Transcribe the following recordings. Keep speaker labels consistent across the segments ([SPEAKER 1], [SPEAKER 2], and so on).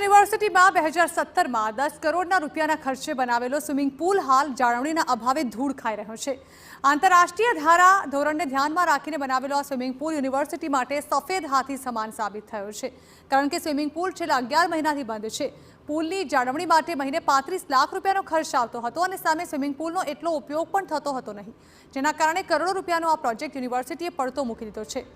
[SPEAKER 1] સૌરાષ્ટ્ર યુનિવર્સિટીમાં 2017માં 10 કરોડના રૂપિયાના ખર્ચે બનાવેલો સ્વિમિંગ પુલ હાલ જાળવણીના અભાવે ધૂળ ખાઈ રહ્યો છે। આંતરરાષ્ટ્રીય ધારા ધોરણને ધ્યાનમાં રાખીને બનાવેલો આ સ્વિમિંગ પુલ યુનિવર્સિટી માટે સફેદ હાથી સમાન સાબિત થયો છે, કારણ કે સ્વિમિંગ પુલ છેલ્લા 11 મહિનાથી બંધ છે। પુલની જાળવણી માટે મહિને 35 લાખ રૂપિયાનો ખર્ચ આવતો હતો અને સામે સ્વિમિંગ પુલનો એટલો ઉપયોગ પણ થતો હતો નહીં, જેના કારણે કરોડો રૂપિયાનો આ પ્રોજેક્ટ યુનિવર્સિટીએ પડતો મૂકી દીધો છે।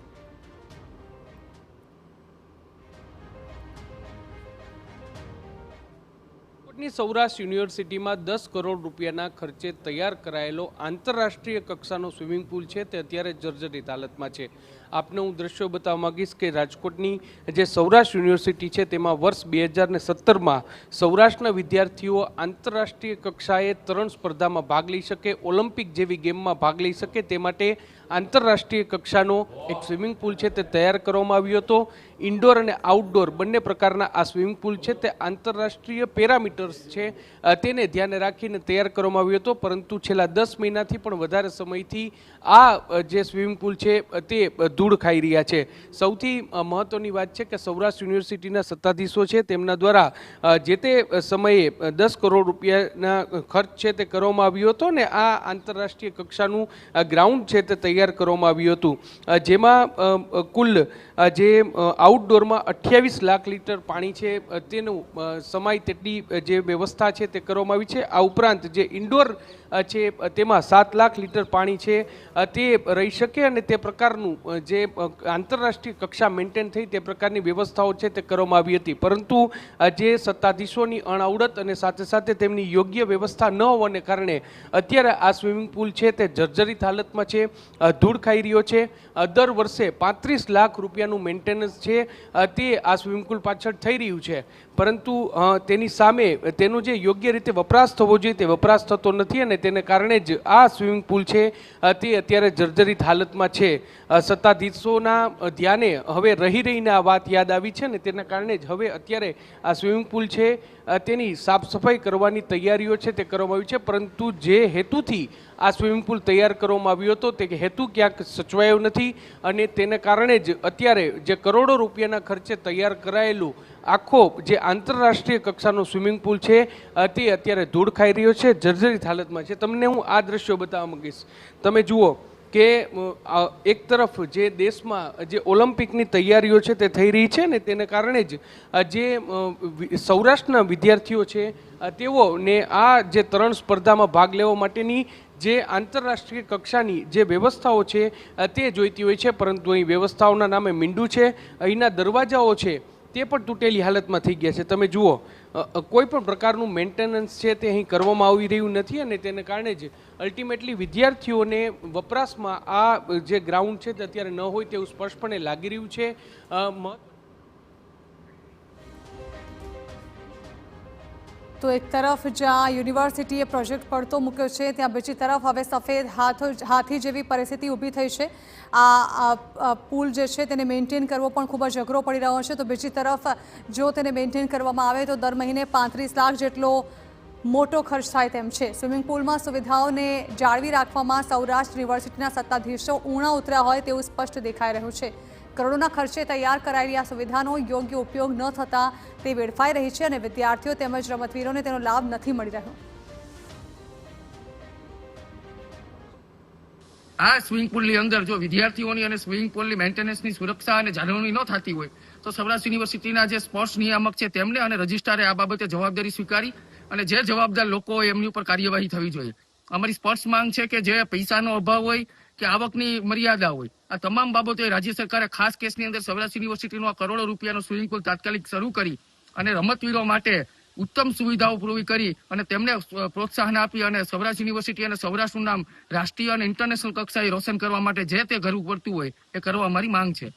[SPEAKER 2] સૌરાષ્ટ્ર યુનિવર્સિટીમાં 10 કરોડ રૂપિયાના ખર્ચે તૈયાર કરાયેલો આંતરરાષ્ટ્રીય કક્ષાનો સ્વિમિંગ પુલ છે તે અત્યારે જર્જરિત હાલતમાં છે। આપને હું દ્રશ્યો બતાવવા માંગીશ કે રાજકોટની જે સૌરાષ્ટ્ર યુનિવર્સિટી છે તેમાં વર્ષ 2017માં સૌરાષ્ટ્રના વિદ્યાર્થીઓ આંતરરાષ્ટ્રીય કક્ષાએ તરણ સ્પર્ધામાં ભાગ લઈ શકે, ઓલિમ્પિક જેવી ગેમમાં ભાગ લઈ શકે તે માટે આંતરરાષ્ટ્રીય કક્ષાનો એક સ્વિમિંગ પુલ છે તે તૈયાર કરવામાં આવ્યો હતો। ઇન્ડોર અને આઉટડોર બંને પ્રકારના આ સ્વિમિંગ પુલ છે તે આંતરરાષ્ટ્રીય પેરામીટર્સ છે તેને ધ્યાને રાખીને તૈયાર કરવામાં આવ્યો હતો, પરંતુ છેલ્લા 10 મહિનાથી પણ વધારે સમયથી આ જે સ્વિમિંગ પુલ છે તે ધૂળ ખાઈ રહ્યા છે। સૌથી મહત્વની વાત છે કે સૌરાષ્ટ્ર યુનિવર્સિટીના સત્તાધીશો છે તેમના દ્વારા જે તે સમયે 10 કરોડ રૂપિયાના ખર્ચ છે તે કરવામાં આવ્યો હતો ને આ આંતરરાષ્ટ્રીય કક્ષાનું ગ્રાઉન્ડ છે તે તૈયાર કરવામાં આવ્યું હતું, જેમાં કુલ જે આઉટડોરમાં 28 લાખ લીટર પાણી છે તેનું સમાય તેટલી જે વ્યવસ્થા છે તે કરવામાં આવી છે। આ ઉપરાંત જે ઇન્ડોર છે તેમાં 7 લાખ લીટર પાણી છે તે રહી શકે અને તે પ્રકારનું જે આંતરરાષ્ટ્રીય કક્ષા મેન્ટેન થઈ તે પ્રકારની વ્યવસ્થાઓ છે તે કરવામાં આવી હતી, પરંતુ જે સત્તાધીશોની અણઆવડત અને સાથે સાથે તેમની યોગ્ય વ્યવસ્થા ન હોવાને કારણે અત્યારે આ સ્વિમિંગ પુલ છે તે જર્જરિત હાલતમાં છે, ધૂળ ખાઈ રહ્યો છે। દર વર્ષે 35 લાખ રૂપિયાનું મેન્ટેનન્સ છે તે આ સ્વિમિંગ પુલ પાછળ થઈ રહ્યું છે, પરંતુ તેની સામે તેનો જે યોગ્ય રીતે વપરાશ થવો જોઈએ તે વપરાશ થતો નથી અને તેને કારણે જ આ સ્વિમિંગ પુલ છે તે અત્યારે જર્જરિત હાલતમાં છે। સત્તાધીશોના ધ્યાને હવે રહીને આ વાત યાદ આવી છે ને તેના કારણે જ હવે અત્યારે આ સ્વિમિંગ પુલ છે તેની સાફ સફાઈ કરવાની તૈયારીઓ છે તે કરવામાં આવી છે, પરંતુ જે હેતુથી આ સ્વિમિંગ પુલ તૈયાર કરવામાં આવ્યો હતો તે હેતુ ક્યાંક સચવાયો નથી અને તેને કારણે જ અત્યારે જે કરોડો રૂપિયાના ખર્ચે તૈયાર કરાયેલું આખો જે આંતરરાષ્ટ્રીય કક્ષાનો સ્વિમિંગ પુલ છે તે અત્યારે ધૂળ ખાઈ રહ્યો છે, જર્જરિત હાલતમાં છે। તમને હું આ દ્રશ્યો બતાવવા માંગીશ। તમે જુઓ કે એક તરફ જે દેશમાં જે ઓલિમ્પિકની તૈયારીઓ છે તે થઈ રહી છે ને તેને કારણે જ જે સૌરાષ્ટ્રના વિદ્યાર્થીઓ છે તેઓને આ જે તરણ સ્પર્ધામાં ભાગ લેવા માટેની જે આંતરરાષ્ટ્રીય કક્ષાની જે વ્યવસ્થાઓ છે તે જોઈતી હોય છે, પરંતુ અહીં વ્યવસ્થાઓના નામે મીંડું છે, અહીંના દરવાજાઓ છે તે પણ તૂટેલી હાલતમાં થઈ ગયા છે। તમે જુઓ કોઈ પણ પ્રકારનું મેન્ટેનન્સ છે તે અહીં કરવામાં આવી રહ્યું નથી અને તેને કારણે જ અલ્ટિમેટલી વિદ્યાર્થીઓને વપરાશમાં આ જે ગ્રાઉન્ડ છે તે અત્યારે ન હોય તેવું સ્પષ્ટપણે લાગી રહ્યું છે।
[SPEAKER 1] તો એક તરફ જ્યાં યુનિવર્સિટીએ પ્રોજેક્ટ પડતો મૂક્યો છે ત્યાં બીજી તરફ હવે સફેદ હાથી જેવી પરિસ્થિતિ ઊભી થઈ છે। આ પુલ જે છે તેને મેન્ટેન કરવો પણ ખૂબ જ અઘરો પડી રહ્યો છે, તો બીજી તરફ જો તેને મેન્ટેન કરવામાં આવે તો દર મહિને 35 લાખ જેટલો મોટો ખર્ચ થાય તેમ છે। સ્વિમિંગ પુલમાં સુવિધાઓને જાળવી રાખવામાં સૌરાષ્ટ્ર યુનિવર્સિટીના સત્તાધીશો ઊણા ઉતર્યા હોય તેવું સ્પષ્ટ દેખાઈ રહ્યું છે। કરોડોના ખર્ચે તૈયાર કરાયેલી આ સુવિધાનો યોગ્ય ઉપયોગ ન થતાં તે વેડફાઈ રહી છે અને વિદ્યાર્થીઓ તેમજ રમતવીરોને તેનો લાભ નથી મળી રહ્યો।
[SPEAKER 3] આ સ્વિમિંગ પુલની અંદર જો વિદ્યાર્થીઓની અને સ્વિમિંગ પુલની મેન્ટેનન્સની સુરક્ષા અને જાળવણી ન થતી હોય તો સૌરાષ્ટ્ર યુનિવર્સિટીના જે સ્પોર્ટ્સ નિયામક છે તેમને અને રજિસ્ટ્રારે આ બાબતે જવાબદારી સ્વીકારી અને જે જવાબદાર લોકો હોય એમની ઉપર કાર્યવાહી થવી જોઈએ। અમારી સ્પોર્ટ્સ માંગ છે કે જે પૈસાનો અભાવ હોય કે આવકની મર્યાદા હોય, આ તમામ બાબતે રાજ્ય સરકારે ખાસ કેસની અંદર સૌરાષ્ટ્ર યુનિવર્સિટીનો આ કરોડો રૂપિયાનો સ્વિમિંગ પુલ તાત્કાલિક શરૂ કરી અને રમતવીરો માટે ઉત્તમ સુવિધાઓ પૂરી કરી અને તેમને પ્રોત્સાહન આપી અને સૌરાષ્ટ્ર યુનિવર્સિટી અને સૌરાષ્ટ્રનું નામ રાષ્ટ્રીય અને ઇન્ટરનેશનલ કક્ષાએ રોશન કરવા માટે જે તે કરવું પડતું હોય એ કરવા અમારી માંગ છે।